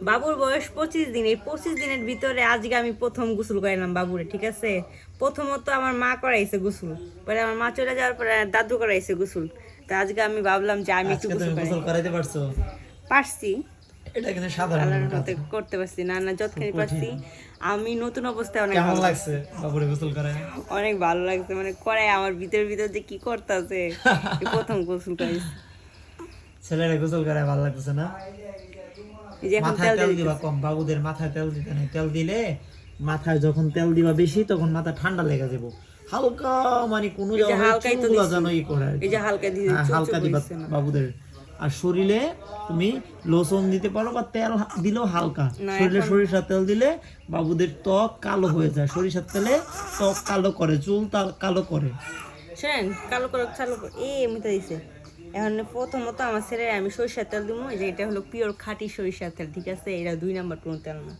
বাবুর বয়স 25 দিন, এই 25 দিনের ভিতরে আজকে আমি প্রথম গোসল করাইলাম বাবুরে, ঠিক আছে। প্রথমত আমার মা করাইছে গোসল, পরে আমার মা চলে যাওয়ার পরে দাদু করাইছে গোসল। তা আজকে আমি ভাবলাম যে আমি একটু আজকে গোসল তুমি করাই। গোসল করাইতে পারছো? পারছি, এটা কিন্তু সাধারণ আল্লাহর কোনো কাজ মতে না। করতে পারছি, না না যতখানি খুব পারছি। কঠিন। আমি নতুন অবস্থায় অনেক কেমন ভালো লাগছে বাবুরে গোসল করায়? অনেক ভালো লাগছে, মানে করাই আমার ভিতর ভিতর যে কি করতেছে, প্রথম গোসল করাইছি। ছেলেরা গোসল করায় ভালো লাগতেছে না? এই যে এখন মাথায় তেল তেল দিয়ে দিবা দিতেছে। কম, বাবুদের মাথায় তেল দিতে নেই। তেল দিলে মাথায় যখন তেল দিবা বেশি তখন মাথা ঠান্ডা লেগে যাবো। হালকা মানে কোনো এই যে জায়গায় হালকাই তো চুলগুলা দিছি, যেন ই করে আর এই কি। যে হালকা দিয়ে হ্যাঁ, হালকা চুলচুল দিবা হইছে না। বাবুদের। আর শরীরে তুমি লোশন দিতে পারো বা তেল দিলেও হালকা। না, শরীরে এখন সরিষার তেল দিলে বাবুদের ত্বক কালো হয়ে যায়। সরিষার তেলে ত্বক কালো করে, চুল কালো করে। শোনেন, কালো করে চালু করে এমনিতে দিছে। এখন প্রথমত আমার ছেলে আমি সরিষার তেল দিব, যে এটা হলো পিওর খাঁটি সরিষার তেল, ঠিক আছে। এটা 2 নাম্বার কোনো তেল না।